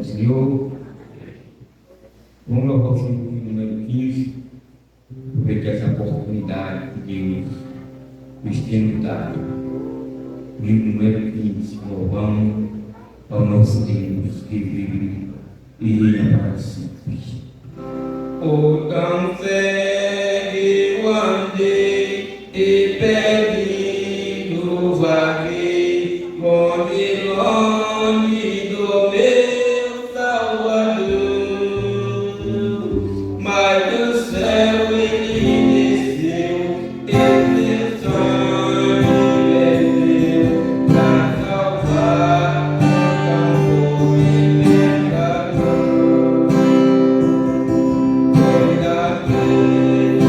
do Senhor. Vamos louvar o Senhor número 15, porque essa oportunidade que Deus nos tem dado. Livro número 15, louvamos ao nosso Deus que vive e reina para sempre. O tão segue o andei e pedindo vaguei, longe, longe do meu Salvador, mas do céu ele desceu, esse sonho desceu para salvar o povo pecador. Foi na cruz,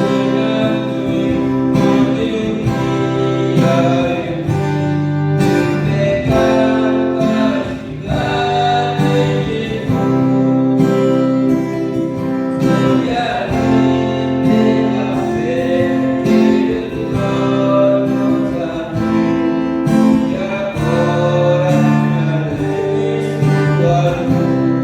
onde eu via pecado castigado em Jesus. Foi ali pela fé que o trono abriu, e agora agradeço sua luz.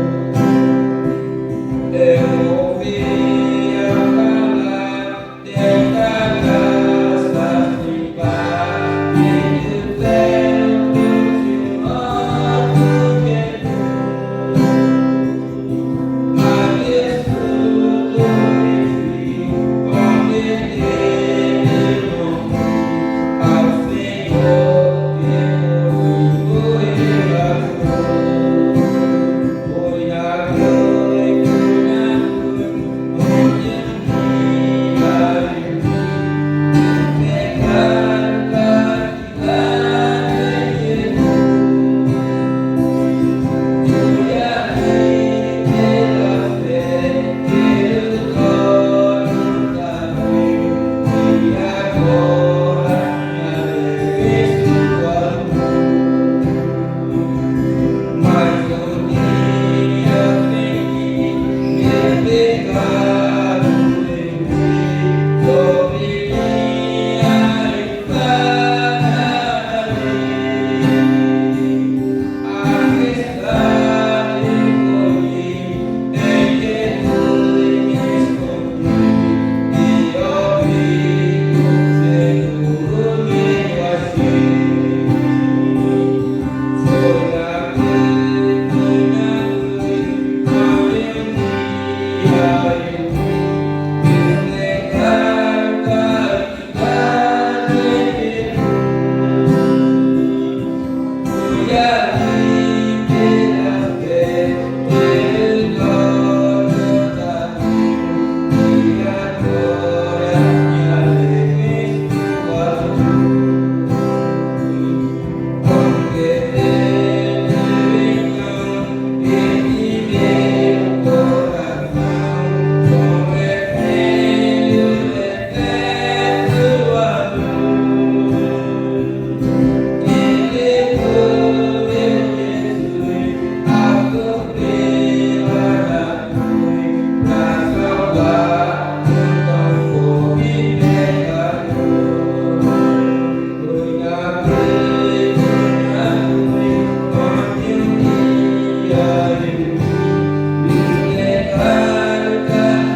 Eu ouvia falar desta graça sem par, e do céu trouxe o nosso Jesus. Mas Jesus ofereci, convertei meu nome ao Senhor que comigo relaxou. Foi na cruz, onde eu via pecado castigado em Jesus. Foi ali pela fé que o trono abriu, e agora agradeço sua luz. Mas um dia senti meu pecado levei sobre minha espada lei. A verdade recolhi, em Jesus me escondi, e ouvi o Senhor me achei. Foi na cruz, onde eu via pecado castigado em Jesus. Foi ali pela fé que o trono abriu, e agora me alegrei sua luz. Converteu então esse meu coração, com evangelho eterno sua luz. Que levou meu Jesus a sofrer na cruz, pra salvar um tão pobre pecador. Foi na cruz, onde eu via pecado castigado em Jesus.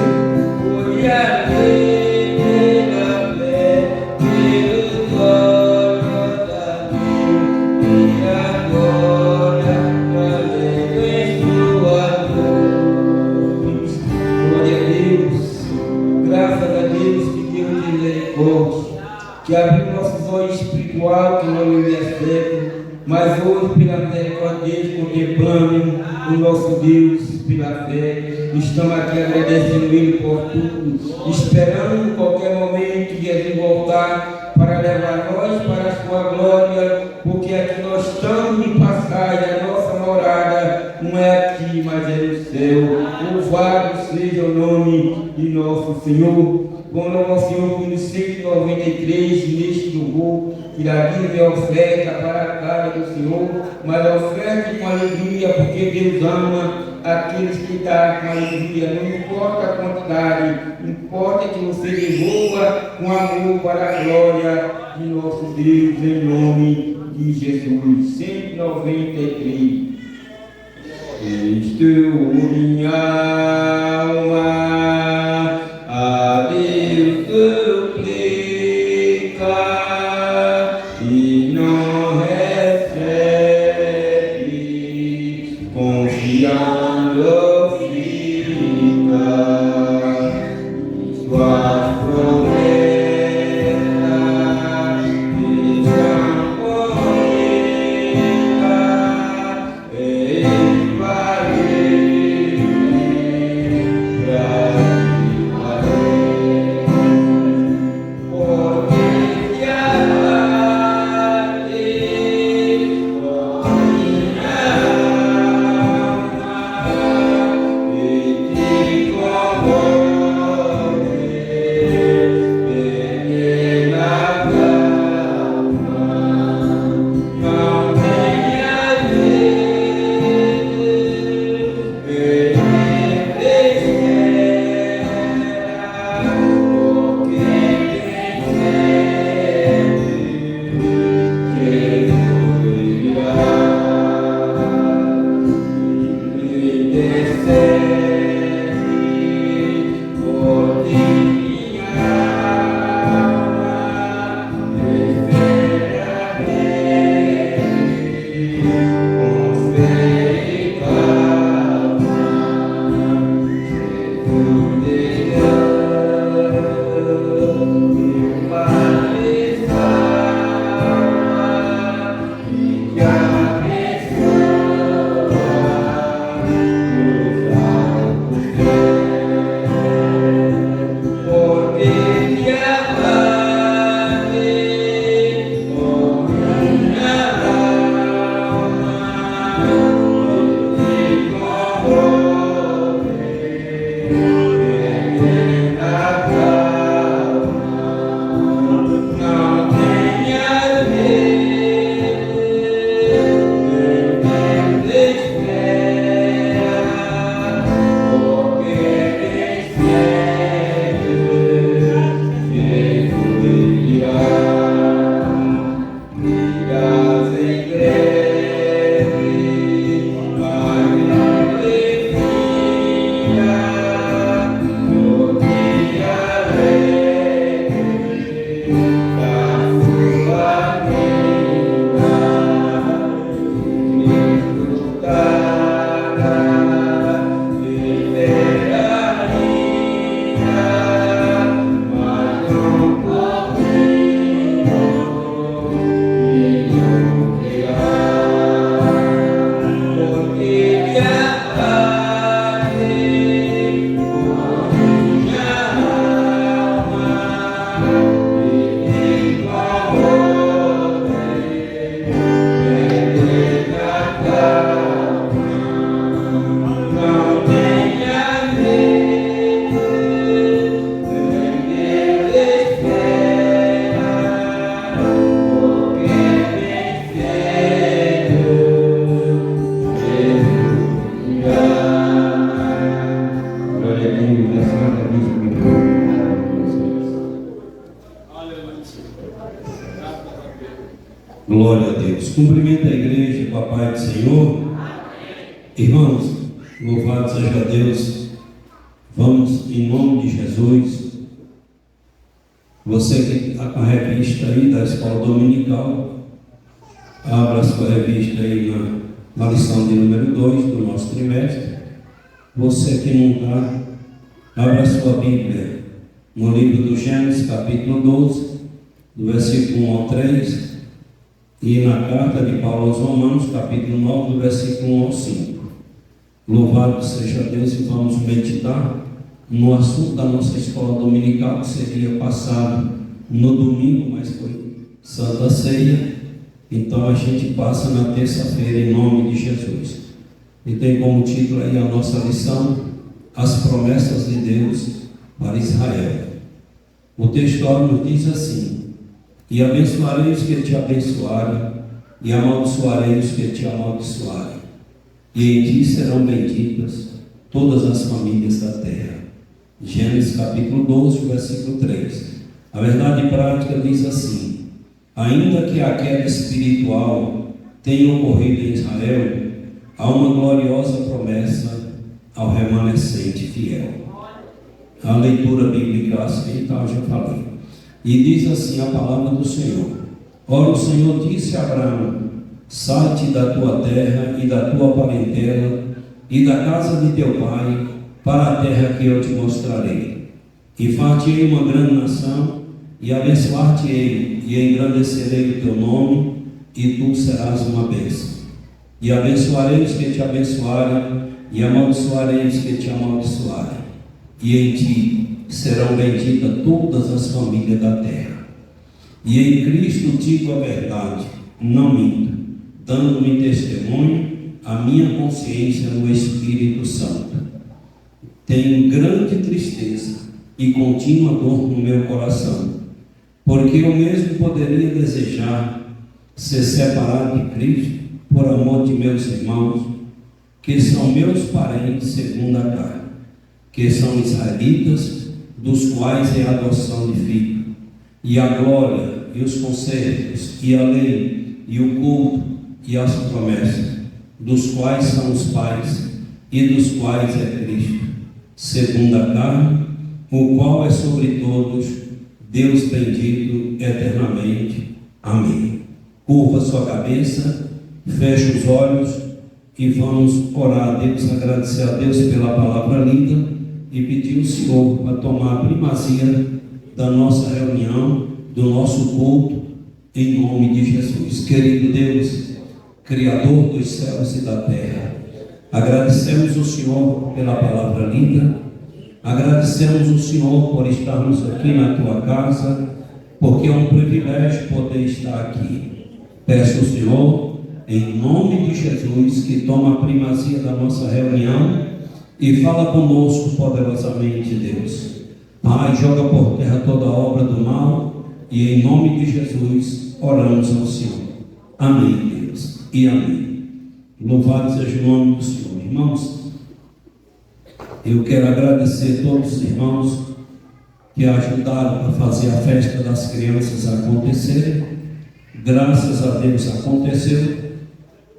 Foi ali pela fé que o trono abriu, e agora alegre sua luz. Glória a Deus, graças a Deus, que Deus tem misericórdia, que abriu nossos olhos espirituais, que não me cego, mas hoje, pela misericórdia dele, contemplando o nosso Deus pela fé. Estamos aqui agradecendo Ele por tudo, esperando qualquer momento que Jesus voltar para levar nós para a sua glória, porque aqui nós estamos de passagem, a nossa morada não é aqui, mas é no céu. Louvado seja o nome de nosso Senhor. Quando o nosso Senhor que no 193, neste louvor, tiraria minha oferta para a casa do Senhor, mas a oferta com alegria, porque Deus ama aqueles que estão com alegria. Não importa a quantidade, importa que você devolva com amor para a glória de nosso Deus, em nome de Jesus, 193. Cristo, minha alma, a Deus suplica e não recebe, confiando fica suas promessas estão corretas, ele vai Glória a Deus. Cumprimento a igreja com a paz do Senhor. Irmãos, louvado seja Deus. Vamos em nome de Jesus. Você que está com a revista aí da escola dominical, abra a sua revista aí na lição de número 2 do nosso trimestre. Você que não está, abra a sua Bíblia no livro do Gênesis, capítulo 12, do versículo 1 ao 3. E na carta de Paulo aos Romanos, capítulo 9, do versículo 1 ao 5. Louvado seja Deus, e vamos meditar no assunto da nossa escola dominical, que seria passado no domingo, mas foi Santa Ceia. Então a gente passa na terça-feira em nome de Jesus. E tem como título aí a nossa lição, As Promessas de Deus para Israel. O texto nos diz assim: e abençoarei os que te abençoarem, e amaldiçoarei os que te amaldiçoarem, e em ti serão benditas todas as famílias da terra. Gênesis capítulo 12, versículo 3. A verdade prática diz assim: Ainda que a queda espiritual tenha ocorrido em Israel, há uma gloriosa promessa ao remanescente fiel. A leitura bíblica ocidental já falei. E diz assim a palavra do Senhor: Ora, o Senhor disse a Abraão: sai-te da tua terra e da tua parentela e da casa de teu pai, para a terra que eu te mostrarei. E far-te-ei uma grande nação, e abençoar-te-ei, e engrandecerei o teu nome, e tu serás uma bênção. E abençoarei os que te abençoarem, e amaldiçoarei os que te amaldiçoarem. E em ti serão benditas todas as famílias da terra. E em Cristo digo a verdade, não minto, dando-me testemunho a minha consciência no Espírito Santo. Tenho grande tristeza e contínua dor no meu coração, porque eu mesmo poderia desejar ser separado de Cristo por amor de meus irmãos, que são meus parentes segundo a carne, que são israelitas, dos quais é a adoção de filho, e a glória, e os conselhos, e a lei, e o culto, e as promessas, dos quais são os pais, e dos quais é Cristo, segundo a carne, o qual é sobre todos, Deus bendito eternamente. Amém. Curva sua cabeça, feche os olhos e vamos orar a Deus, agradecer a Deus pela palavra linda e pedir ao Senhor para tomar a primazia da nossa reunião, do nosso culto, em nome de Jesus. Querido Deus, Criador dos céus e da terra, agradecemos ao Senhor pela palavra linda, agradecemos ao Senhor por estarmos aqui na tua casa, porque é um privilégio poder estar aqui. Peço ao Senhor, em nome de Jesus, que toma a primazia da nossa reunião e fala conosco poderosamente, Deus. Pai, joga por terra toda a obra do mal e em nome de Jesus oramos ao Senhor. Amém, Deus, e amém. Louvado seja o nome do Senhor. Irmãos, eu quero agradecer a todos os irmãos que ajudaram a fazer a festa das crianças acontecer. Graças a Deus aconteceu.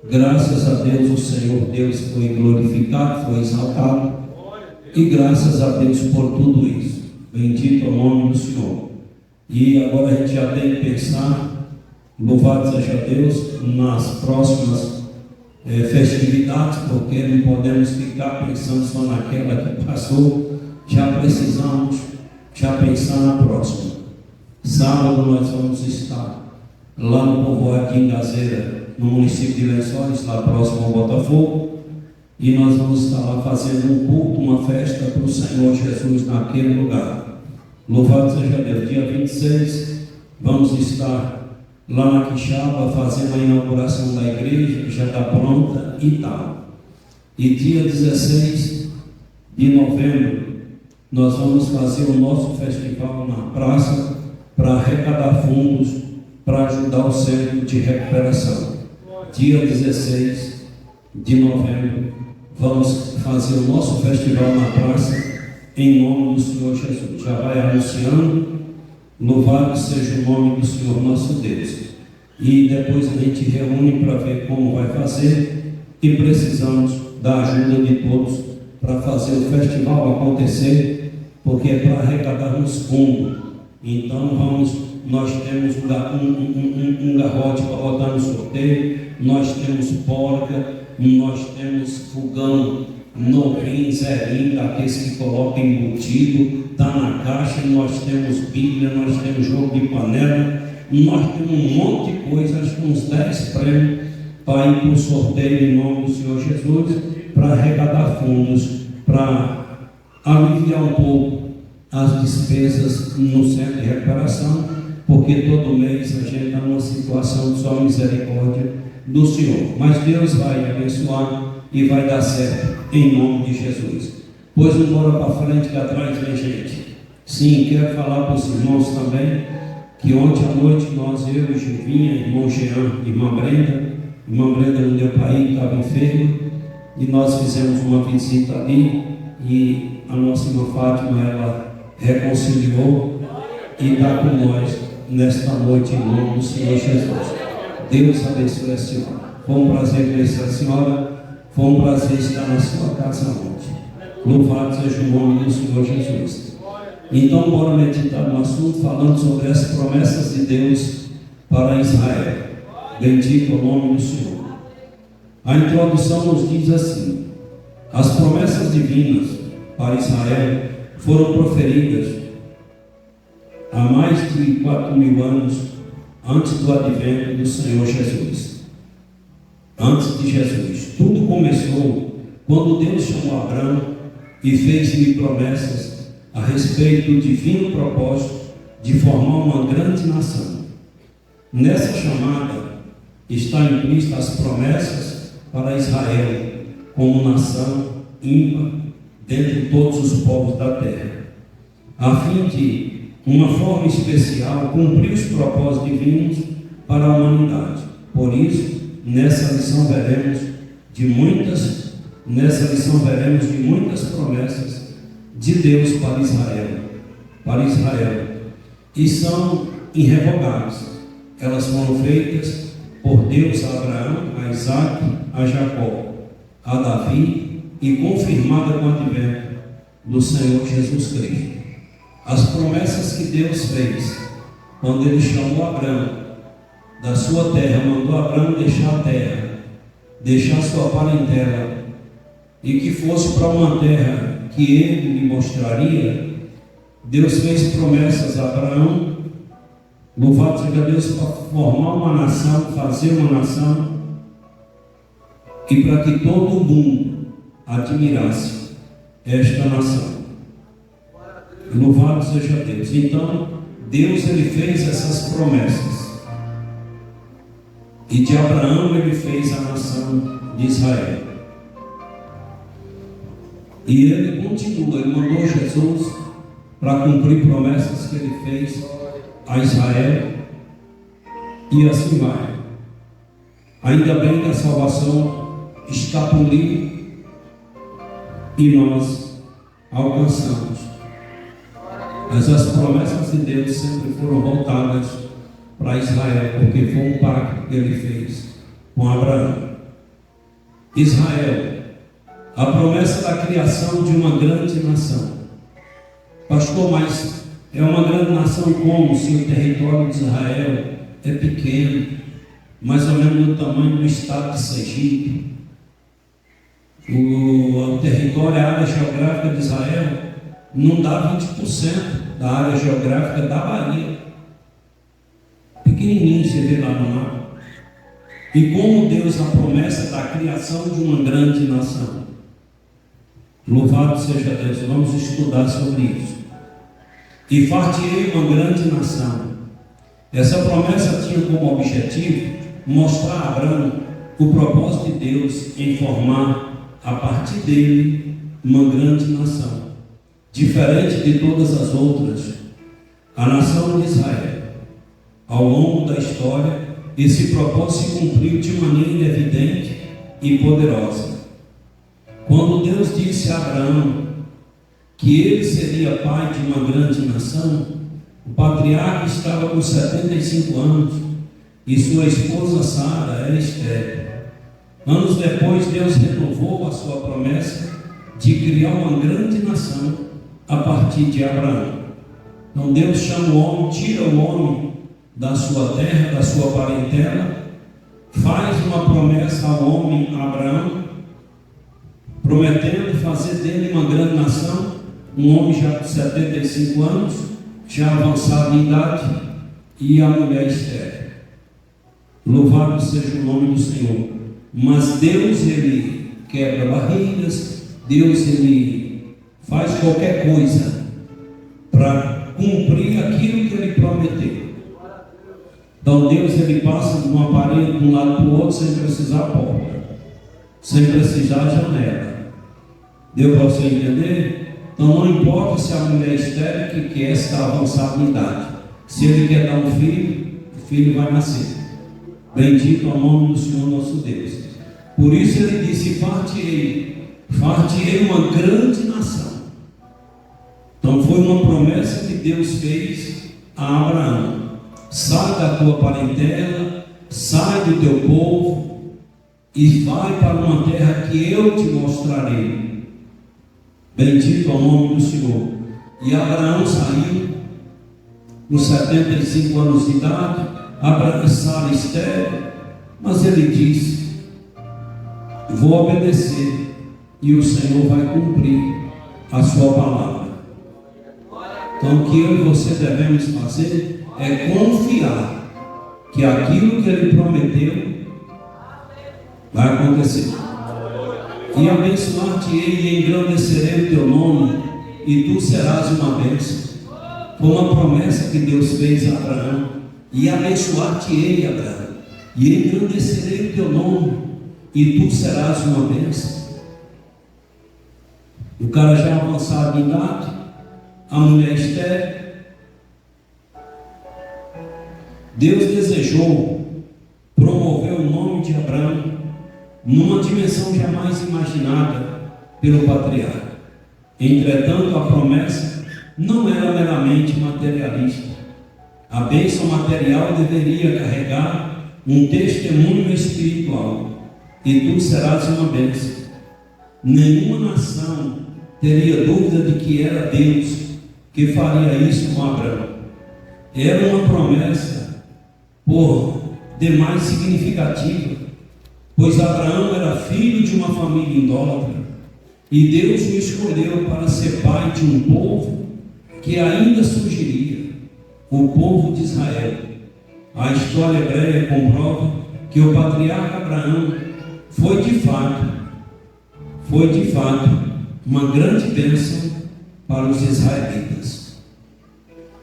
Graças a Deus o Senhor Deus foi glorificado, foi exaltado. E graças a Deus por tudo isso. Bendito é o nome do Senhor. E agora a gente já tem que pensar, louvado seja Deus, nas próximas festividades, porque não podemos ficar pensando só naquela que passou. Já precisamos já pensar na próxima. Sábado nós vamos estar lá no povoadinho Gazeira, no município de Lençóis, lá próximo ao Botafogo, e nós vamos estar lá fazendo um culto, uma festa para o Senhor Jesus naquele lugar. Louvado seja Deus. Dia 26 vamos estar lá na Quixaba fazendo a inauguração da igreja, que já está pronta e tal. E dia 16 de novembro nós vamos fazer o nosso festival na praça para arrecadar fundos para ajudar o centro de recuperação. Dia 16 de novembro vamos fazer o nosso festival na praça em nome do Senhor Jesus. Já vai anunciando, louvado seja o nome do Senhor nosso Deus. E depois a gente reúne para ver como vai fazer e precisamos da ajuda de todos para fazer o festival acontecer, porque é para arrecadarmos fundos. Então nós temos um garrote para botar no sorteio, nós temos porca, nós temos fogão novinho, zerinho, daqueles que colocam embutido, está na caixa, nós temos Bíblia, nós temos jogo de panela, nós temos um monte de coisa, acho que uns 10 prêmios para ir para o sorteio em nome do Senhor Jesus, para arrecadar fundos, para aliviar um pouco as despesas no centro de recuperação, porque todo mês a gente está numa situação de só misericórdia do Senhor. Mas Deus vai abençoar e vai dar certo em nome de Jesus. Pois não bora para frente, que atrás vem gente. Sim, quero falar para os irmãos também que ontem à noite nós, eu, Gilvinha, irmão Jean, irmã Brenda não deu para ir, estava enferma, e nós fizemos uma visita ali e a nossa irmã Fátima, ela reconciliou e está com nós nesta noite em nome do Senhor Jesus. Deus abençoe a senhora. Foi um prazer conhecer a senhora. Foi um prazer estar na sua casa ontem. Louvado seja o nome do Senhor Jesus. Então, bora meditar no assunto, falando sobre as promessas de Deus para Israel. Bendito o nome do Senhor. A introdução nos diz assim: as promessas divinas para Israel foram proferidas há mais de 4.000 anos antes do advento do Senhor Jesus. Antes de Jesus. Tudo começou quando Deus chamou Abraão e fez-lhe promessas a respeito do divino propósito de formar uma grande nação. Nessa chamada está implícita as promessas para Israel como nação ímpar dentre todos os povos da terra, a fim de uma forma especial cumprir os propósitos divinos para a humanidade. Por isso, nessa lição veremos de muitas promessas de Deus para Israel, e são irrevogáveis. Elas foram feitas por Deus a Abraão, a Isaac, a Jacó, a Davi e confirmada com o advento do Senhor Jesus Cristo. As promessas que Deus fez quando Ele chamou Abraão da sua terra, mandou Abraão deixar a terra, deixar sua parentela, e que fosse para uma terra que Ele lhe mostraria. Deus fez promessas a Abraão, louvado seja Deus, para formar uma nação, fazer uma nação, e para que todo mundo admirasse esta nação. Louvado seja Deus. Então, Deus ele fez essas promessas. E de Abraão ele fez a nação de Israel. E ele continua, ele mandou Jesus para cumprir promessas que ele fez a Israel. E assim vai. Ainda bem que a salvação está por ali e nós alcançamos. Mas as promessas de Deus sempre foram voltadas para Israel, porque foi um pacto que ele fez com Abraão. Israel, a promessa da criação de uma grande nação. Pastor, mas é uma grande nação como se o território de Israel é pequeno, mais ou menos do tamanho do estado de Sergipe. O território, a área geográfica de Israel não dá 20% da área geográfica da Bahia. Pequenininho, você vê lá no mapa. E como Deus a promessa da criação de uma grande nação. Louvado seja Deus. Vamos estudar sobre isso. E fartirei uma grande nação. Essa promessa tinha como objetivo mostrar a Abraão o propósito de Deus em formar a partir dele uma grande nação. Diferente de todas as outras, a nação de Israel, ao longo da história, esse propósito se cumpriu de maneira evidente e poderosa. Quando Deus disse a Abraão que ele seria pai de uma grande nação, o patriarca estava com 75 anos e sua esposa Sara era estéril. Anos depois, Deus renovou a sua promessa de criar uma grande nação a partir de Abraão. Então Deus chama o homem, tira o homem da sua terra, da sua parentela, faz uma promessa ao homem Abraão, prometendo fazer dele uma grande nação, um homem já com 75 anos, já avançado em idade, e a mulher estéril. Louvado seja o nome do Senhor. Mas Deus ele quebra barreiras, Deus ele faz qualquer coisa para cumprir aquilo que ele prometeu. Então Deus ele passa de uma parede de um lado para o outro sem precisar porta, sem precisar janela. Deu para você entender? Então não importa se a mulher estéril que quer estar avançada em idade, se ele quer dar um filho, o filho vai nascer. Bendito é o nome do Senhor nosso Deus. Por isso ele disse: fartirei uma grande nação. Então foi uma promessa que Deus fez a Abraão. sai da tua parentela, sai do teu povo e vai para uma terra que eu te mostrarei. Bendito é o nome do Senhor. E Abraão saiu com 75 anos de idade, Sara estéril, mas ele disse: vou obedecer e o Senhor vai cumprir a sua palavra. Então o que eu e você devemos fazer é confiar que aquilo que ele prometeu vai acontecer. E abençoar-te-ei e engrandecerei o teu nome, e tu serás uma bênção. Foi uma promessa que Deus fez a Abraão. E abençoar-te-ei, Abraão, e engrandecerei o teu nome, e tu serás uma bênção. O cara já avançado em idade, a mulher estéril. Deus desejou promover o nome de Abraão numa dimensão jamais imaginada pelo patriarca. Entretanto, a promessa não era meramente materialista. A bênção material deveria carregar um testemunho espiritual. E tu serás uma bênção. Nenhuma nação teria dúvida de que era Deus que faria isso com Abraão. Era uma promessa por demais significativa, pois Abraão era filho de uma família idólatra e Deus o escolheu para ser pai de um povo que ainda surgiria, o povo de Israel. A história hebreia comprova que o patriarca Abraão foi de fato uma grande bênção para os israelitas.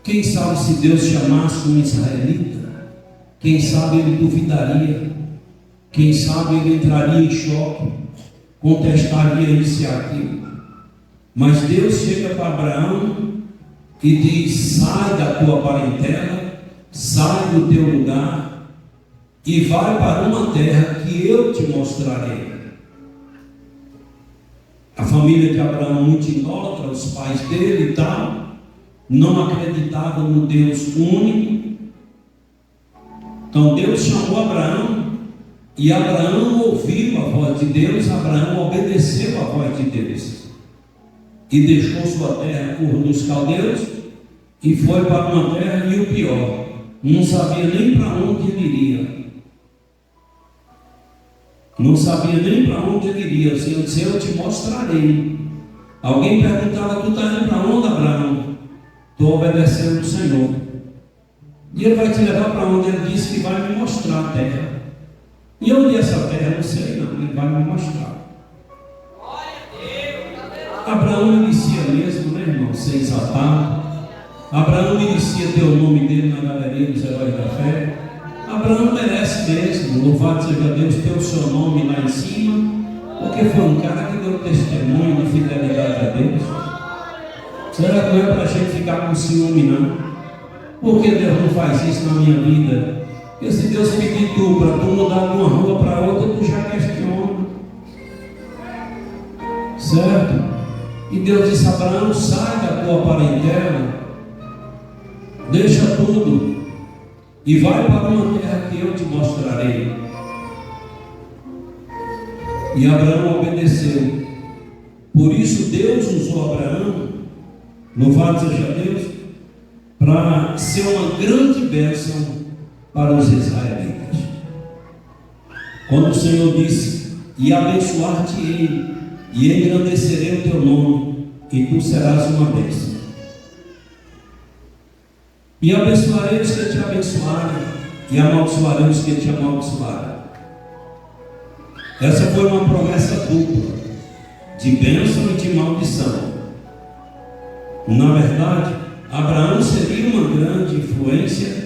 Quem sabe se Deus chamasse um israelita, quem sabe ele duvidaria, quem sabe ele entraria em choque, contestaria isso e aquilo. Mas Deus chega para Abraão e diz: sai da tua parentela, sai do teu lugar e vai para uma terra que eu te mostrarei. A família de Abraão, muito idólatra, os pais dele e tal, não acreditavam no Deus único. Então Deus chamou Abraão e Abraão ouviu a voz de Deus. Abraão obedeceu a voz de Deus e deixou sua terra, Ur dos Caldeus, e foi para uma terra, e o pior, não sabia nem para onde ele iria. Não sabia nem para onde ele iria. O Senhor disse: eu te mostrarei. Alguém perguntava: tu está indo para onde, Abraão? Estou obedecendo o Senhor. E ele vai te levar para onde? Ele disse que vai me mostrar a terra. E onde é essa terra? Não sei não, ele vai me mostrar. Abraão inicia mesmo, né, irmão? Ser exaltado. Abraão inicia ter o nome dele na galeria dos heróis da fé. Abraão merece mesmo, louvado seja Deus, ter o seu nome lá em cima, porque foi um cara que deu testemunho de fidelidade a Deus. Será que não é para a gente ficar com ciúme, não? Por que Deus não faz isso na minha vida? Porque se Deus pedir tu para tu mudar de uma rua para outra, tu já questiona. Certo? E Deus disse: Abraão, sai da tua parentela, deixa tudo e vai para uma terra que eu te mostrarei. E Abraão obedeceu. Por isso Deus usou Abraão, louvado seja Deus, para ser uma grande bênção para os israelitas. Quando o Senhor disse: e abençoar-te-ei, e engrandecerei o teu nome, e tu serás uma bênção. E abençoarei os que te abençoarem, e amaldiçoarei os que te amaldiçoarem. Essa foi uma promessa dupla, de bênção e de maldição. Na verdade, Abraão seria uma grande influência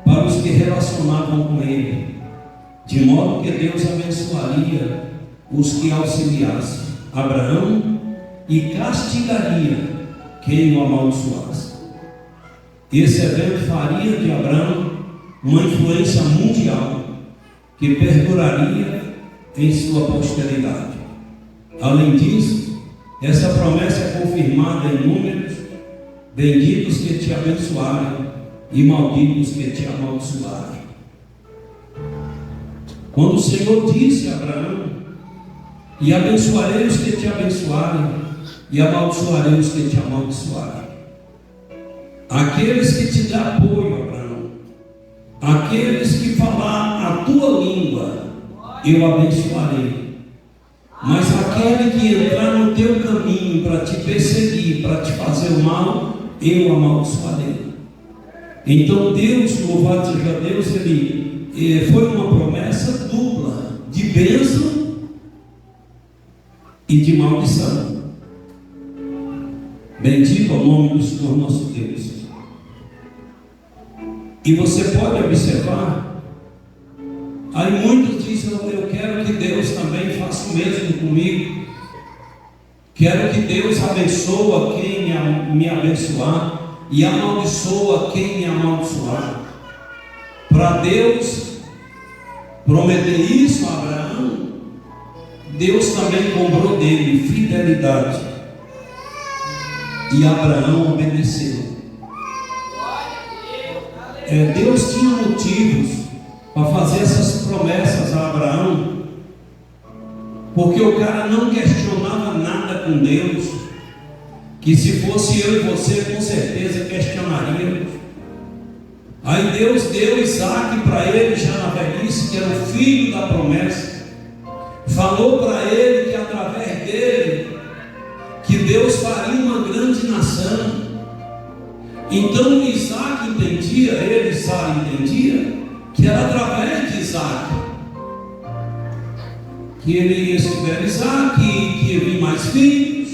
para os que relacionavam com ele, de modo que Deus abençoaria os que auxiliassem Abraão e castigaria quem o amaldiçoasse. Esse evento faria de Abraão uma influência mundial que perduraria em sua posteridade. Além disso, essa promessa é confirmada em números: benditos que te abençoarem, e malditos que te amaldiçoarem. Quando o Senhor disse a Abraão: e abençoarei os que te abençoarem, e amaldiçoarei os que te amaldiçoarem. Aqueles que te dão apoio, Abraão, aqueles que falar a tua língua, eu abençoarei. Mas aquele que entrar no teu caminho para te perseguir, para te fazer o mal, eu amaldiçoarei. Então Deus, louvado seja Deus, ele foi uma promessa dupla, de bênção e de maldição. Bendito é o nome do Senhor nosso Deus. E você pode observar, aí muitos dizem: eu quero que Deus também faça o mesmo comigo. Quero que Deus abençoe quem me abençoar e amaldiçoa quem me amaldiçoar. Para Deus prometer isso a Abraão, Deus também cobrou dele fidelidade. E Abraão obedeceu. Deus tinha motivos para fazer essas promessas a Abraão, porque o cara não questionava nada com Deus, que se fosse eu e você, com certeza questionaríamos. Aí Deus deu Isaac para ele, já na velhice, que era o filho da promessa. Falou para ele que através dele, que Deus faria uma grande nação. Então Isaac entendia, Sara entendia, que era através de Isaac que ele ia estiver Isaac, que ia vir mais filhos.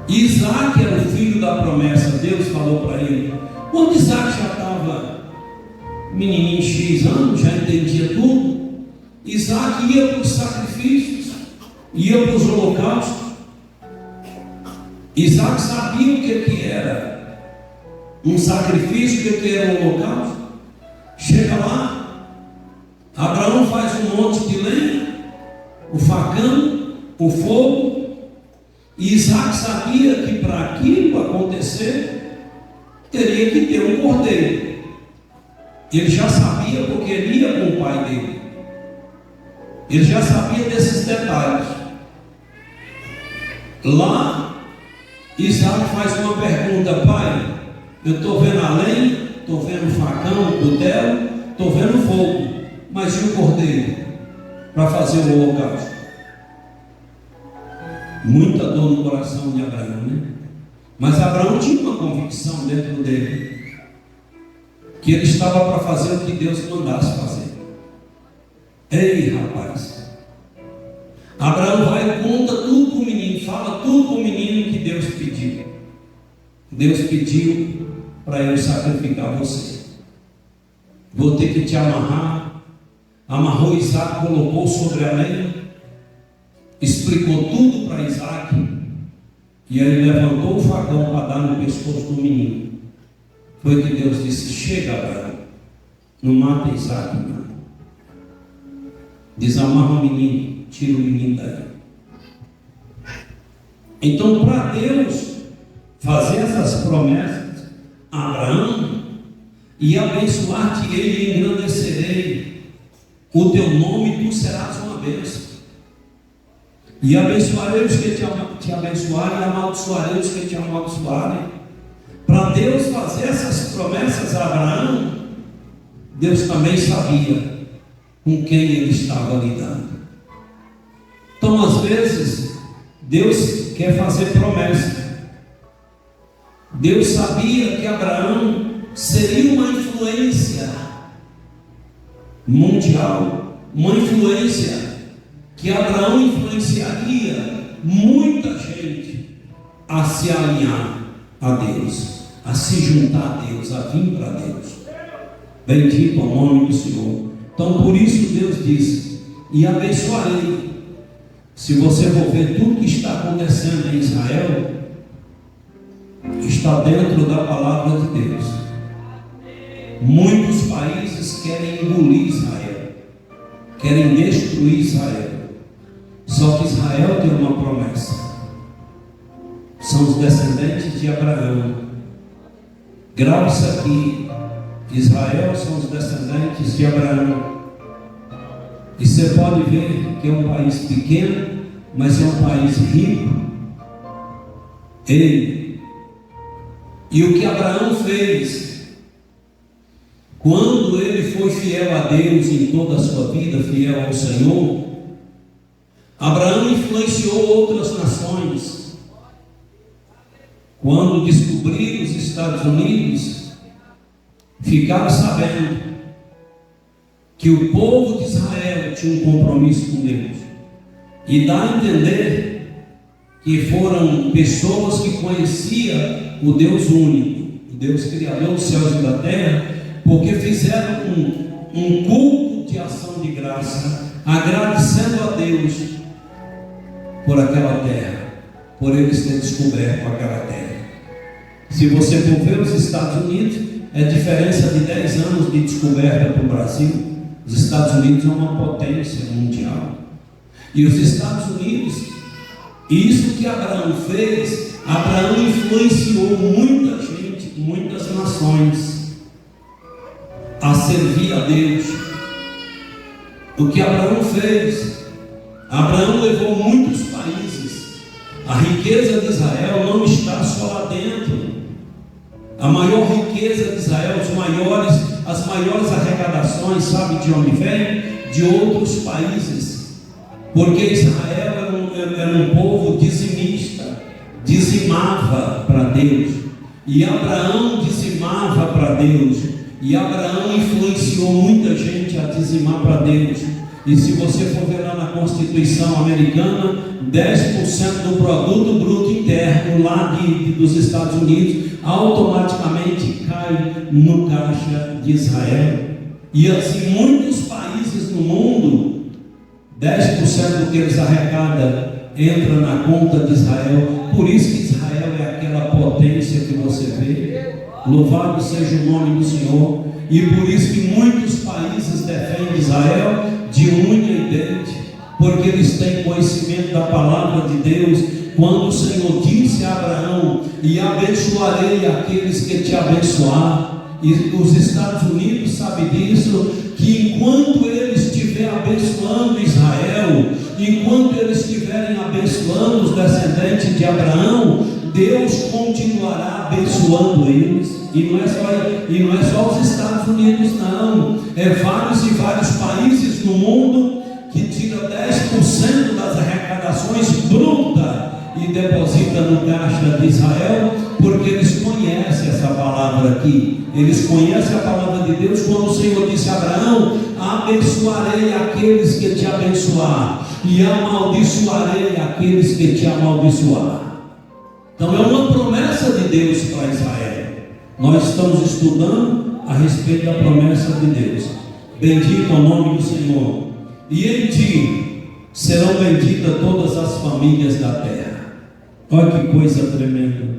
Isaac era o filho da promessa. Deus falou para ele. Quando Isaac já estava menininho, X anos, já entendia tudo, Isaac ia para os sacrifícios, ia para os holocaustos. Isaac sabia o que era um sacrifício, o que era um holocausto. Chega lá, Abraão faz um monte de lenha, o facão, o fogo, e Isaac sabia que para aquilo acontecer, teria que ter um cordeiro. Ele já sabia, porque ele ia com o pai dele. Ele já sabia desses detalhes. Lá, Isaac faz uma pergunta: pai, eu estou vendo a lenha, estou vendo o facão, o cutelo, estou vendo o fogo, mas e o cordeiro para fazer o holocausto? Muita dor no coração de Abraão, né? Mas Abraão tinha uma convicção dentro dele, que ele estava para fazer o que Deus mandasse fazer. Ei, rapaz, Abraão vai e conta tudo para o menino, fala tudo para o menino que Deus pediu. Deus pediu para eu sacrificar você. Vou ter que te amarrar. Amarrou Isaac, colocou sobre a lenha, explicou tudo para Isaac, e ele levantou o facão para dar no pescoço do menino. Foi que Deus disse: chega, Abraão, não mata Isaac, não. Desamarra o menino, tira o menino daí. Então, para Deus fazer essas promessas a Abraão, e abençoar-te-ei e engrandecerei o teu nome, tu serás uma bênção. E abençoarei os que te abençoarem, e amaldiçoarei os que te amaldiçoarem. Para Deus fazer essas promessas a Abraão, Deus também sabia com quem ele estava lidando. Então, às vezes, Deus quer fazer promessa. Deus sabia que Abraão seria uma influência mundial, uma influência que Abraão influenciaria muita gente a se alinhar a Deus, a se juntar a Deus, a vir para Deus. Bendito o nome do Senhor. Então, por isso Deus disse: e abençoarei. Se você for ver tudo que está acontecendo em Israel, está dentro da palavra de Deus. Muitos países querem engolir Israel, querem destruir Israel. Só que Israel tem uma promessa: são os descendentes de Abraão Grave isso aqui: Israel são os descendentes de Abraão. E você pode ver que é um país pequeno, mas é um país rico. E o que Abraão fez, quando ele foi fiel a Deus em toda a sua vida, fiel ao Senhor, Abraão influenciou outras nações. Quando descobriram os Estados Unidos, ficaram sabendo que o povo de Israel tinha um compromisso com Deus. E dá a entender que foram pessoas que conheciam o Deus único, o Deus criador dos céus e da terra, porque fizeram um culto de ação de graça, agradecendo a Deus por aquela terra, por eles terem descoberto aquela terra. Se você for ver os Estados Unidos, é diferença de 10 anos de descoberta para o Brasil. Os Estados Unidos é uma potência mundial. E os Estados Unidos, isso que Abraão fez, Abraão influenciou muita gente, muitas nações a servir a Deus. O que Abraão fez, Abraão levou muitos países. A riqueza de Israel não está só lá dentro. A maior riqueza de Israel, as maiores arrecadações, sabe de onde vem? De outros países. Porque Israel era um povo dizimista, dizimava para Deus. E Abraão dizimava para Deus. E Abraão influenciou muita gente a dizimar para Deus. E se você for ver lá na Constituição americana, 10% do produto bruto interno lá dos Estados Unidos automaticamente cai no caixa de Israel. E assim, muitos países no mundo, 10% do que eles arrecadam entra na conta de Israel. Por isso que Israel é aquela potência que você vê. Louvado seja o nome do Senhor. E por isso que muitos países defendem Israel de unha e dente, porque eles têm conhecimento da palavra de Deus. Quando o Senhor disse a Abraão: e abençoarei aqueles que te abençoar. E os Estados Unidos sabem disso, que enquanto eles estiverem abençoando Israel, enquanto eles estiverem abençoando os descendentes de Abraão, Deus continuará abençoando eles. E não é só os Estados Unidos, não. É vários e vários países no mundo que tiram 10% das arrecadações brutas e deposita no caixa de Israel, porque eles conhecem essa palavra aqui. Eles conhecem a palavra de Deus. Quando o Senhor disse a Abraão: abençoarei aqueles que te abençoar, e amaldiçoarei aqueles que te amaldiçoar. Então é uma promessa de Deus para Israel. Nós estamos estudando a respeito da promessa de Deus. Bendito é o nome do Senhor. E em ti serão benditas todas as famílias da terra. Olha que coisa tremenda.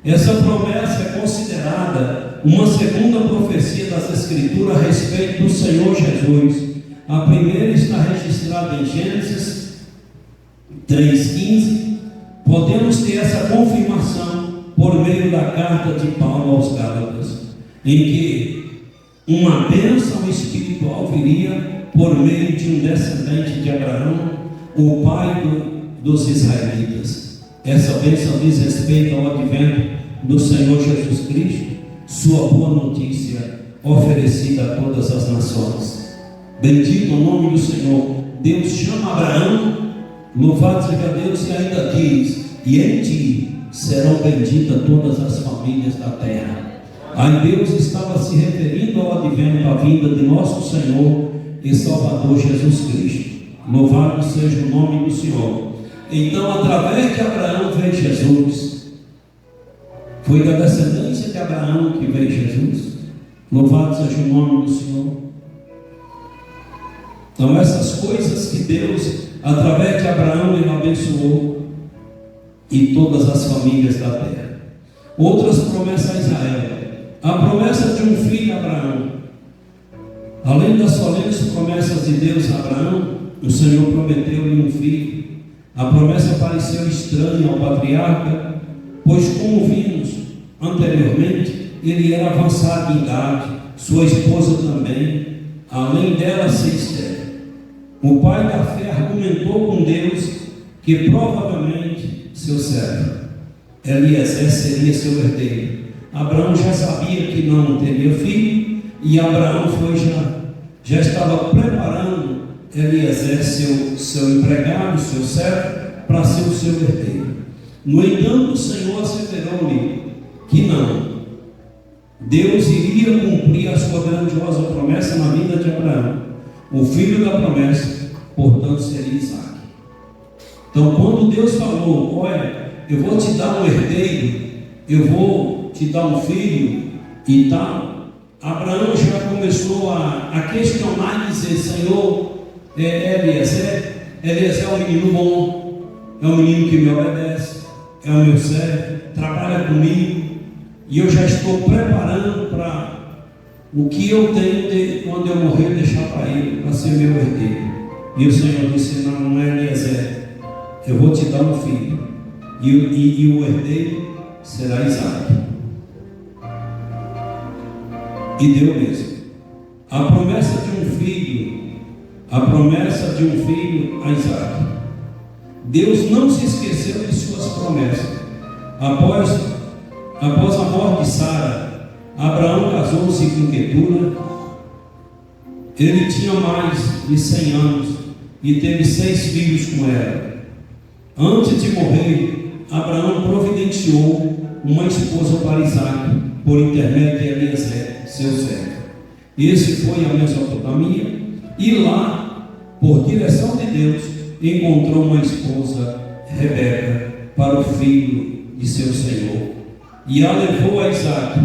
Essa promessa é considerada uma segunda profecia das Escrituras a respeito do Senhor Jesus. A primeira está registrada em Gênesis 3,15. Podemos ter essa confirmação por meio da carta de Paulo aos Gálatas, em que uma bênção espiritual viria por meio de um descendente de Abraão, o pai dos israelitas. Essa bênção diz respeito ao advento do Senhor Jesus Cristo, sua boa notícia oferecida a todas as nações. Bendito o nome do Senhor. Deus chama Abraão, louvado seja Deus, que ainda diz: e em ti serão benditas todas as famílias da terra. Aí Deus estava se referindo ao advento, à vinda de nosso Senhor e Salvador Jesus Cristo. Louvado seja o nome do Senhor. Então, através de Abraão veio Jesus. Foi da descendência de Abraão que veio Jesus. Louvado seja o nome do Senhor. Então, essas coisas que Deus, através de Abraão, ele abençoou, e todas as famílias da terra. Outras promessas a Israel. A promessa de um filho a Abraão. Além das solenes promessas de Deus a Abraão, o Senhor prometeu-lhe um filho. A promessa pareceu estranha ao patriarca, pois, como vimos anteriormente, ele era avançado em idade, sua esposa também, além dela ser estéril. O pai da fé argumentou com Deus que provavelmente seu servo Eliezer seria seu herdeiro. Abraão já sabia que não teria filho, e Abraão já estava preparando Eliezer, seu empregado, seu servo, para ser o seu herdeiro. No entanto, o Senhor asseverou-lhe que não. Deus iria cumprir a sua grandiosa promessa na vida de Abraão. O filho da promessa, portanto, seria Isaque. Então, quando Deus falou: olha, eu vou te dar um herdeiro, eu vou te dar um filho e tal, Abraão já começou a questionar e dizer: Senhor, Eliezer é um menino bom, é um menino que me obedece, é o meu servo, trabalha comigo, e eu já estou preparando para o que eu tenho de quando eu morrer deixar para ele, para ser meu herdeiro. E o Senhor disse: não é Eliezer, eu vou te dar um filho, e o herdeiro será Isaque. E deu mesmo. A promessa de um filho a Isaque. Deus não se esqueceu de suas promessas. Após a morte de Sara, Abraão casou-se com Quetura. Ele tinha mais de 100 anos e teve 6 filhos com ela. Antes de morrer, Abraão providenciou uma esposa para Isaque, por intermédio de Eliezer, seu servo. Esse foi a Mesopotâmia, e lá, por direção de Deus, encontrou uma esposa, Rebeca, para o filho de seu senhor, e a levou a Isaque,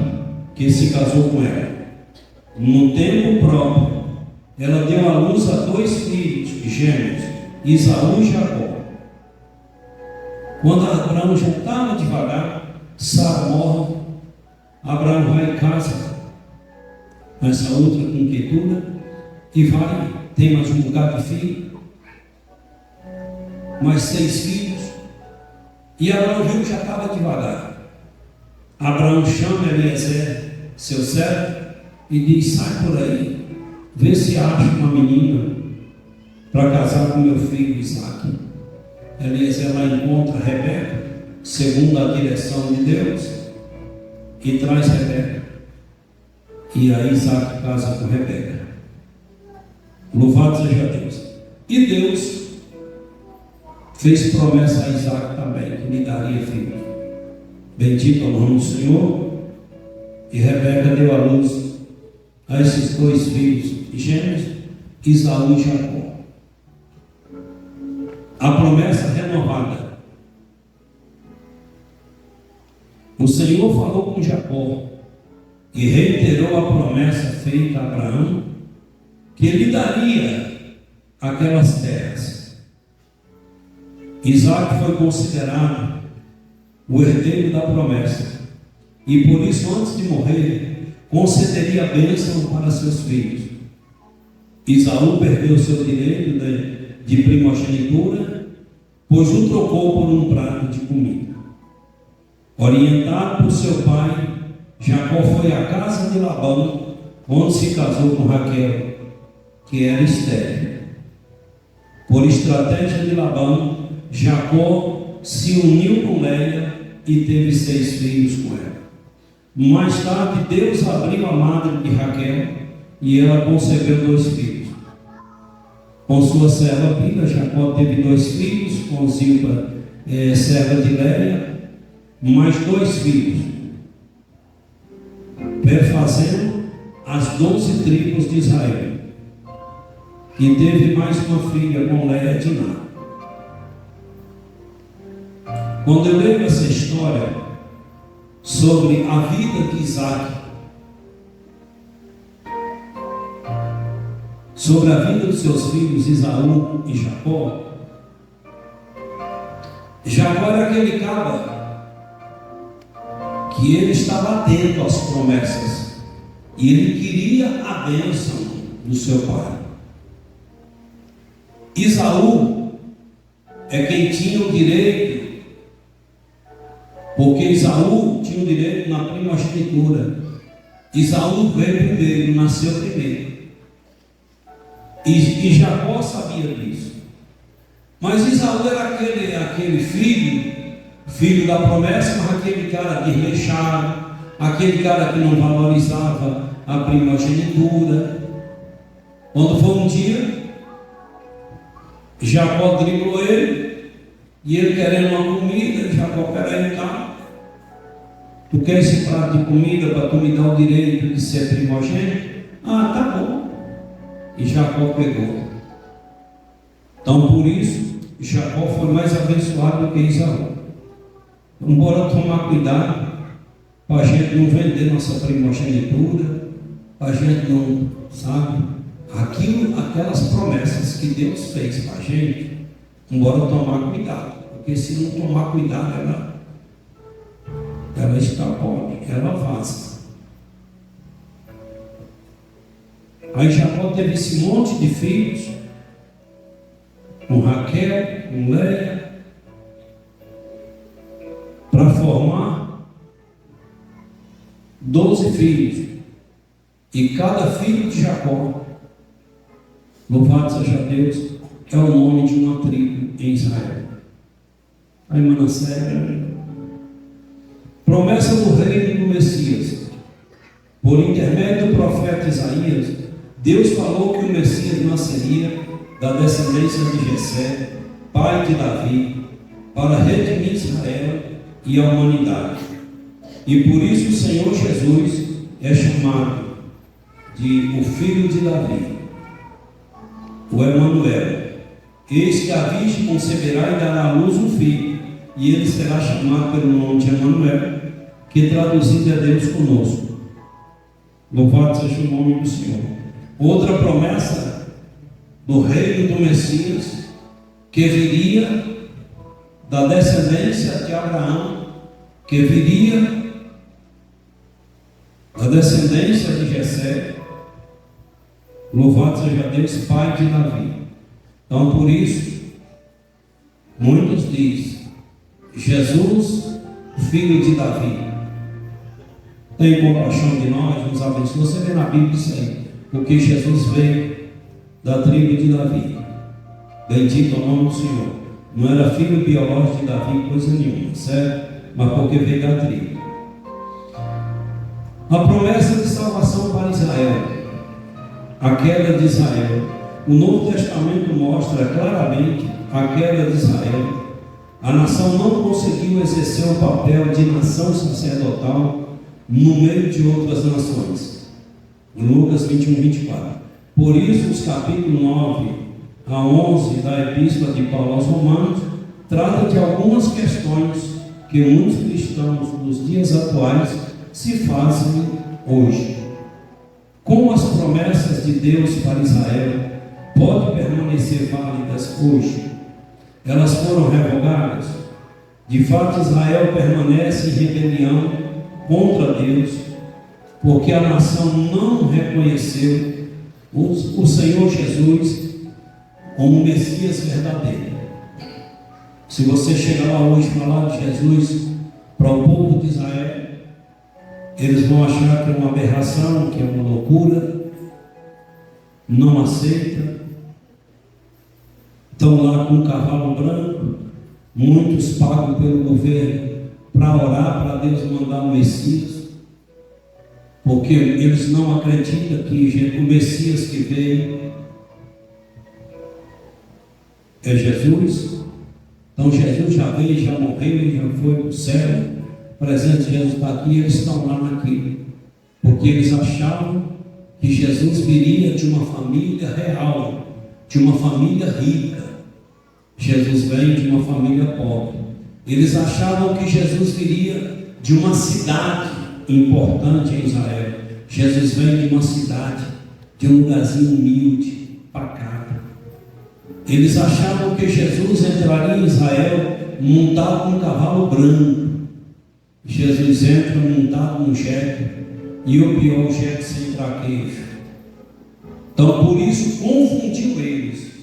que se casou com ela. No tempo próprio, ela deu à luz a 2 filhos gêmeos, Esaú e Jacó. Quando Abraão já estava devagar, Sara morre. Abraão vai em casa com essa outra com Quetura e tem mais um bocado de filho, mais 6 filhos, e Abraão viu que já estava devagar. Abraão chama Eliezer, seu servo, e diz: sai por aí, vê se acha uma menina para casar com meu filho Isaque. Eliezer lá encontra Rebeca, segundo a direção de Deus, e traz Rebeca. E aí Isaque casa com Rebeca. Louvado seja Deus. E Deus fez promessa a Isaque também, que lhe daria filho. Bendito é o nome do Senhor. E Rebeca deu à luz a esses 2 filhos gêmeos, Esaú e Jacó. A promessa renovada. O Senhor falou com Jacó e reiterou a promessa feita a Abraão, que lhe daria aquelas terras. Isaque foi considerado o herdeiro da promessa, e por isso, antes de morrer, concederia a bênção para seus filhos. Esaú perdeu seu direito de primogenitura, pois o trocou por um prato de comida. Orientado por seu pai, Jacó foi à casa de Labão, onde se casou com Raquel, que era estéril. Por estratégia de Labão, Jacó se uniu com Léia e teve 6 filhos com ela. Mais tarde, Deus abriu a madre de Raquel e ela concebeu 2 filhos. Com sua serva Bila, Jacó teve 2 filhos, com Zilpa, serva de Léia, mais 2 filhos, perfazendo as 12 tribos de Israel. E teve mais uma filha com Léia de Ná. Quando eu leio essa história sobre a vida de Isaque, sobre a vida dos seus filhos Esaú e Jacó, Jacó era aquele cara que ele estava atento às promessas e ele queria a bênção do seu pai. Esaú é quem tinha o direito, porque Esaú tinha o direito na primogenitura, Esaú veio primeiro, nasceu primeiro. E Jacó sabia disso. Mas Esaú era aquele filho da promessa, mas aquele cara desleixado, aquele cara que não valorizava a primogenitura. Quando foi um dia, Jacó driblou ele, e ele querendo uma comida. Jacó, peraí, tá? Tu quer esse prato de comida para tu me dar o direito de ser primogênito? Ah, tá bom. E Jacó pegou. Então, por isso, Jacó foi mais abençoado do que Esaú. Então, bora tomar cuidado para a gente não vender nossa primogenitura, para a gente não, sabe, aquelas promessas que Deus fez para a gente. Bora tomar cuidado, porque se não tomar cuidado, ela escapole, ela vaza. Aí Jacó teve esse monte de filhos, com Raquel, com Léia, para formar 12 filhos. E cada filho de Jacó, louvado seja Deus, é o nome de uma tribo em Israel. Aí Manassés, promessa do reino do Messias. Por intermédio do profeta Isaías, Deus falou que o Messias nasceria da descendência de Jessé, pai de Davi, para redimir Israel e a humanidade. E por isso o Senhor Jesus é chamado de o filho de Davi, o Emanuel. Eis que a virgem conceberá e dará à luz um filho, e ele será chamado pelo nome de Emanuel, que traduzido é Deus conosco. Louvado seja o nome do Senhor. Outra promessa do reino do Messias, que viria da descendência de Abraão, que viria da descendência de Jessé. Louvado seja Deus, pai de Davi. Então, por isso, muitos dizem: Jesus, filho de Davi, tem compaixão de nós, nos abençoe. Você vê na Bíblia isso aí, porque Jesus veio da tribo de Davi. Bendito é o nome do Senhor. Não era filho biológico de Davi, coisa nenhuma, certo? Mas porque veio da tribo. A promessa de salvação para Israel, a queda de Israel. O Novo Testamento mostra claramente a queda de Israel. A nação não conseguiu exercer o papel de nação sacerdotal no meio de outras nações. Em Lucas 21, 24. Por isso, os capítulos 9 a 11 da Epístola de Paulo aos Romanos trata de algumas questões que muitos cristãos dos dias atuais se fazem hoje. Como as promessas de Deus para Israel podem permanecer válidas hoje? Elas foram revogadas? De fato, Israel permanece em rebelião contra Deus, porque a nação não reconheceu o Senhor Jesus como Messias verdadeiro. Se você chegar lá hoje e falar de Jesus para o povo de Israel, eles vão achar que é uma aberração, que é uma loucura, não aceita. Estão lá com um cavalo branco, muitos pagam pelo governo para orar para Deus mandar o Messias, porque eles não acreditam que o Messias que veio é Jesus. Então Jesus já veio, já morreu, já foi para o céu. O presente de Jesus está aqui, e eles estão lá naquilo, porque eles achavam que Jesus viria de uma família real, de uma família rica. Jesus vem de uma família pobre. Eles achavam que Jesus viria de uma cidade importante em Israel. Jesus vem de uma cidade, de um lugarzinho humilde, pacato. Eles achavam que Jesus entraria em Israel montado num cavalo branco. Jesus entra montado num jegue, e o pior, o jegue sem traquejo. Então, por isso, confundiu eles.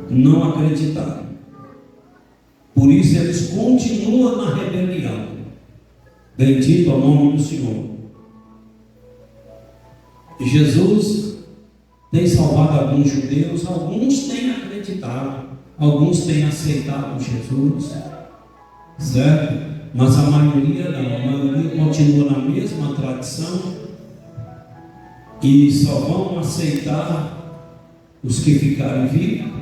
Não acreditaram. Por isso, eles continuam na rebelião. Bendito é o nome do Senhor. Jesus tem salvado alguns judeus, alguns têm acreditado, alguns têm aceitado Jesus, certo? Mas a maioria não, a maioria continua na mesma tradição e só vão aceitar os que ficarem vivos.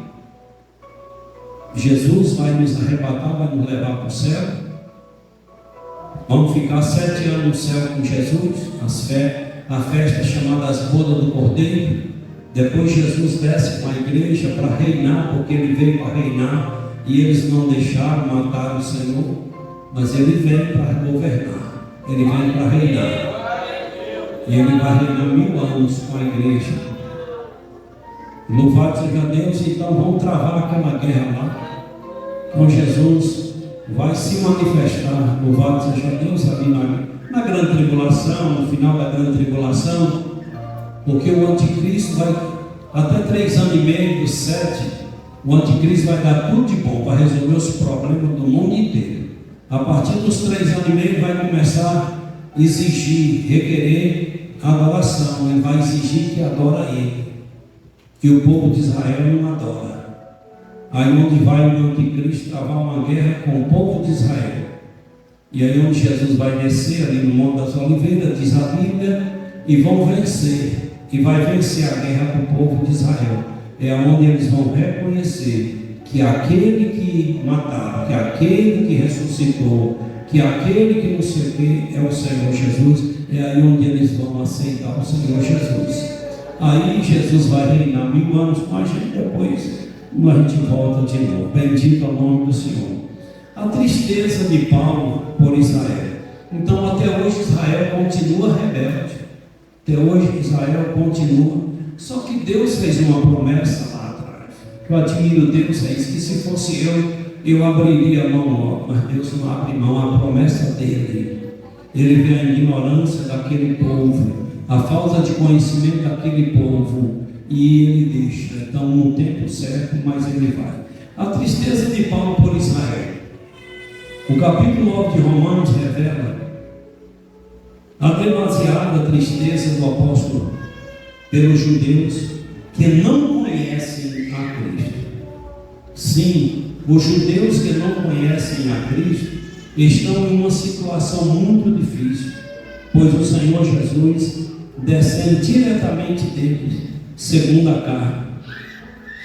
Jesus vai nos arrebatar, vai nos levar para o céu. Vamos ficar 7 anos no céu com Jesus, a festa chamada as bodas do Cordeiro. Depois Jesus desce com a igreja para reinar, porque ele veio para reinar e eles não deixaram matar o Senhor, mas ele vem para governar, ele vem para reinar, e ele vai reinar 1000 anos com a igreja. Louvado seja Deus. Então vamos travar aquela guerra lá. Então Jesus vai se manifestar, louvado seja Deus, ali na grande tribulação, no final da grande tribulação, porque o anticristo vai, até 3 anos e meio, dos 7, o anticristo vai dar tudo de bom para resolver os problemas do mundo inteiro. A partir dos 3 anos e meio vai começar a exigir, requerer adoração. Ele vai exigir que adora ele, que o povo de Israel não adora. Aí onde vai o anticristo travar uma guerra com o povo de Israel. E aí onde Jesus vai descer, ali no Monte das Oliveiras, diz a Bíblia, e vão vencer. E vai vencer a guerra com o povo de Israel. É onde eles vão reconhecer que aquele que mataram, que aquele que ressuscitou, que aquele que não sei o que é o Senhor Jesus. É aí onde eles vão aceitar o Senhor Jesus. Aí Jesus vai reinar 1000 anos com a gente, depois a gente volta de novo. Bendito é o nome do Senhor. A tristeza de Paulo por Israel. Então até hoje Israel continua rebelde. Até hoje Israel continua. Só que Deus fez uma promessa lá atrás. Eu admiro Deus, é isso, que se fosse eu abriria a mão logo. Mas Deus não abre mão, a promessa dele. Ele vê a ignorância daquele povo, a falta de conhecimento daquele povo, e ele deixa. Então no tempo certo, mas ele vai. A tristeza de Paulo por Israel. O capítulo 9 de Romanos revela a demasiada tristeza do apóstolo pelos judeus que não conhecem a Cristo. Sim, os judeus que não conhecem a Cristo estão em uma situação muito difícil, pois o Senhor Jesus descende diretamente deles, segundo a carne.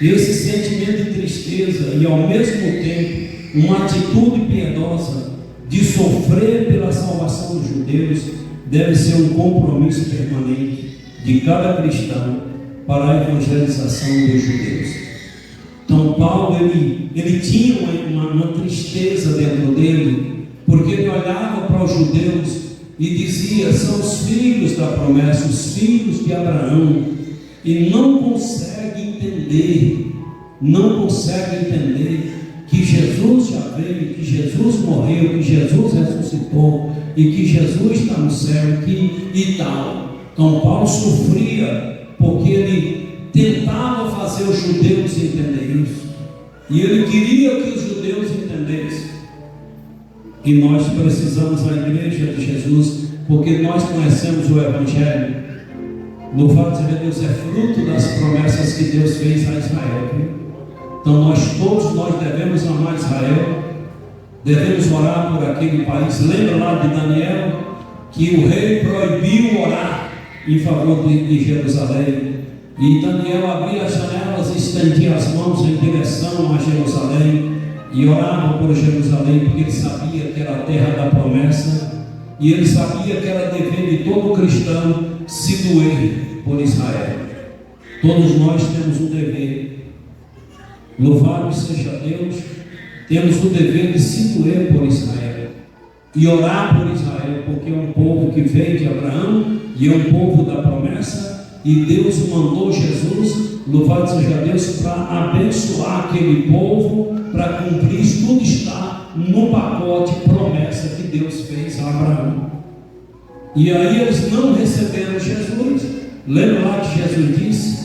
Esse sentimento de tristeza e ao mesmo tempo uma atitude piedosa de sofrer pela salvação dos judeus deve ser um compromisso permanente de cada cristão para a evangelização dos judeus. Então Paulo ele tinha uma tristeza dentro dele, porque ele olhava para os judeus e dizia: são os filhos da promessa, os filhos de Abraão, e não consegue entender que Jesus já veio, que Jesus morreu, que Jesus ressuscitou e que Jesus está no céu e tal. Então Paulo sofria porque ele tentava fazer os judeus entender isso, e ele queria que os judeus entendessem. E nós precisamos da igreja de Jesus, porque nós conhecemos o Evangelho. Louvado seja Deus, é fruto das promessas que Deus fez a Israel, viu? Então todos nós devemos amar Israel, devemos orar por aquele país. Lembra lá de Daniel, que o rei proibiu orar em favor de Jerusalém, e Daniel abria as janelas e estendia as mãos em direção a Jerusalém e orava por Jerusalém, porque ele sabia que era a terra da promessa, e ele sabia que era dever de todo cristão se doer por Israel. Todos nós temos um dever. Louvado seja Deus, temos o dever de se doer por Israel e orar por Israel, porque é um povo que veio de Abraão e é um povo da promessa, e Deus mandou Jesus, louvado seja Deus, para abençoar aquele povo, para cumprir. Isso tudo está no pacote promessa que Deus fez a Abraão. E aí eles não receberam Jesus. Lembra lá que Jesus disse?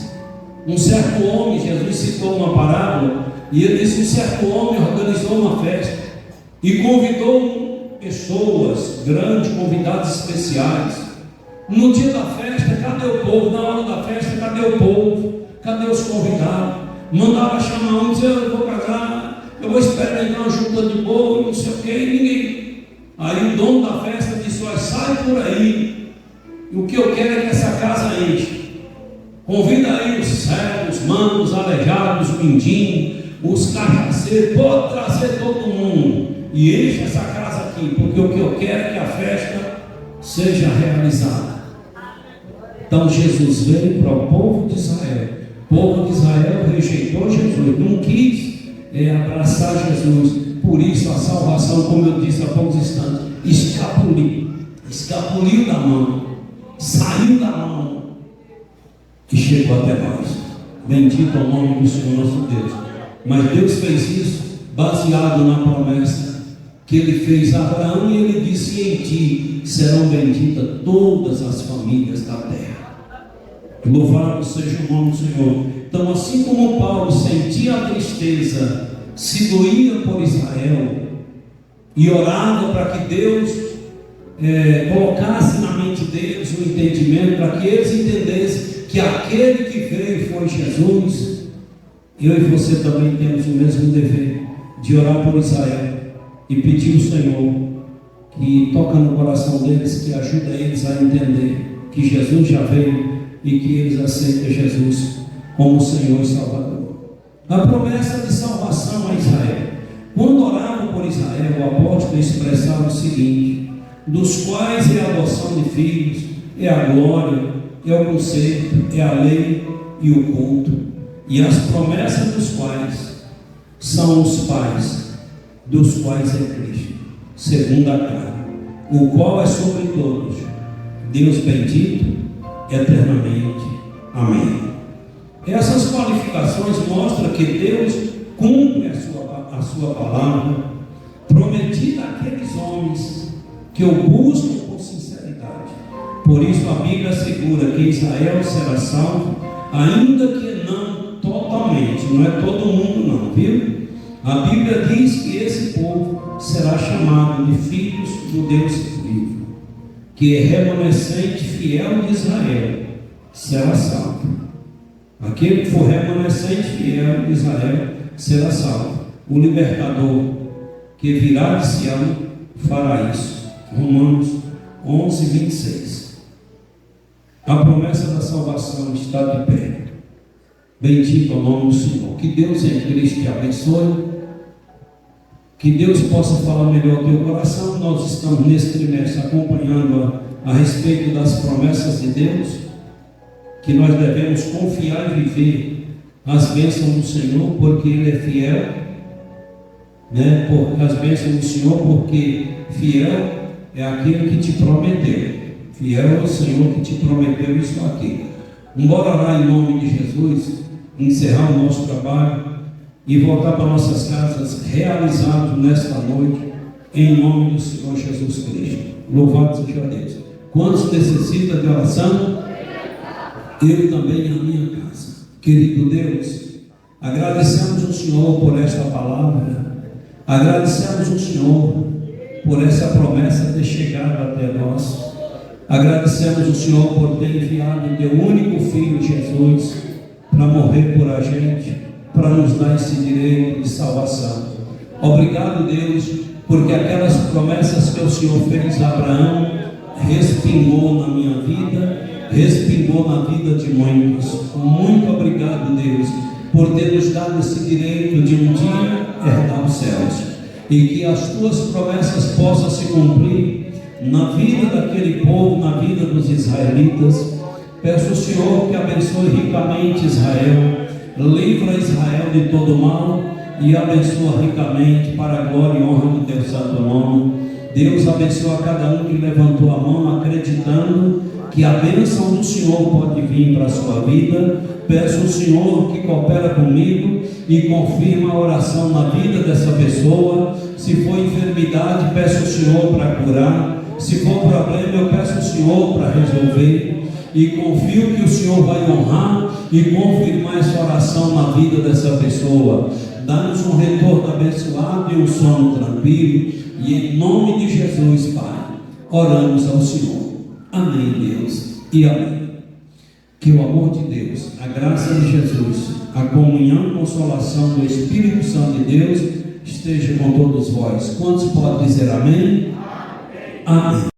Um certo homem, Jesus citou uma parábola, e ele disse: um certo homem organizou uma festa e convidou pessoas grandes, convidados especiais. No dia da festa, cadê o povo? Na hora da festa, cadê o povo? Cadê os convidados? Mandava chamar um, dizia, eu vou casar, eu vou esperar entrar uma junta de bolo, não sei o que, e ninguém. Aí o dono da festa disse, olha, sai por aí, e o que eu quero é que essa casa enche. Convida aí os cegos, os mancos, os aleijados, os mindinhos, os cachaceiros, pode trazer todo mundo, e enche essa casa aqui, porque o que eu quero é que a festa seja realizada. Então Jesus veio para o povo de Israel. O povo de Israel rejeitou Jesus, não quis abraçar Jesus. Por isso a salvação, como eu disse há poucos instantes, escapuliu da mão, saiu da mão e chegou até nós. Bendito é o nome do Senhor nosso Deus. Mas Deus fez isso baseado na promessa que Ele fez a Abraão, e Ele disse, em ti serão benditas todas as famílias da terra. Louvado seja o nome do Senhor. Então, assim como Paulo sentia a tristeza, se doía por Israel e orava para que Deus colocasse na mente deles o entendimento, para que eles entendessem que aquele que veio foi Jesus, eu e você também temos o mesmo dever de orar por Israel e pedir ao Senhor que toca no coração deles, que ajuda eles a entender que Jesus já veio e que eles aceitem Jesus como Senhor e Salvador. A promessa de salvação a Israel. Quando oravam por Israel, o apóstolo expressava o seguinte: dos quais é a adoção de filhos, é a glória, é o conserto, é a lei e o culto, e as promessas dos quais são os pais, dos quais é Cristo, segundo a carne, o qual é sobre todos, Deus bendito eternamente. Amém. Essas qualificações mostram que Deus cumpre a sua palavra prometida àqueles homens que o buscam com sinceridade. Por isso a Bíblia assegura que Israel será salvo, ainda que não totalmente, não é todo mundo não, viu? A Bíblia diz que esse povo será chamado de filhos do Deus vivo, que é remanescente fiel de Israel, será salvo. Aquele que for remanescente fiel de Israel será salvo. O libertador que virá de Sião fará isso. Romanos 11, 26. A promessa da salvação está de pé. Bendito é o nome do Senhor. Que Deus em Cristo te abençoe. Que Deus possa falar melhor ao teu coração. Nós estamos nesse trimestre acompanhando a respeito das promessas de Deus, que nós devemos confiar e viver as bênçãos do Senhor, porque Ele é fiel, né? As bênçãos do Senhor, porque fiel é aquele que te prometeu. Fiel é o Senhor que te prometeu isso aqui. Vamos orar em nome de Jesus, encerrar o nosso trabalho e voltar para nossas casas realizados nesta noite, em nome do Senhor Jesus Cristo. Louvado seja Deus. Quantos necessitam de oração? Eu também na minha casa. Querido Deus, agradecemos o Senhor por esta palavra, agradecemos o Senhor por essa promessa ter chegado até nós, agradecemos o Senhor por ter enviado o teu único Filho Jesus para morrer por a gente, para nos dar esse direito de salvação. Obrigado, Deus, porque aquelas promessas que o Senhor fez a Abraão respingou na minha vida, respingou na vida de muitos. Muito obrigado, Deus, por ter nos dado esse direito de um dia herdar os céus, e que as tuas promessas possam se cumprir na vida daquele povo, na vida dos israelitas. Peço ao Senhor que abençoe ricamente Israel, livra Israel de todo mal e abençoa ricamente para a glória e honra do teu santo nome. Deus abençoa cada um que levantou a mão acreditando que a bênção do Senhor pode vir para a sua vida. Peço ao Senhor que coopera comigo e confirma a oração na vida dessa pessoa. Se for enfermidade, peço ao Senhor para curar. Se for problema, eu peço ao Senhor para resolver. E confio que o Senhor vai honrar e confirmar essa oração na vida dessa pessoa. Dá-nos um retorno abençoado e um sono tranquilo. E em nome de Jesus, Pai, oramos ao Senhor. Amém, Deus, e amém. Que o amor de Deus, a graça de Jesus, a comunhão e consolação do Espírito Santo de Deus esteja com todos vós. Quantos podem dizer amém? Amém.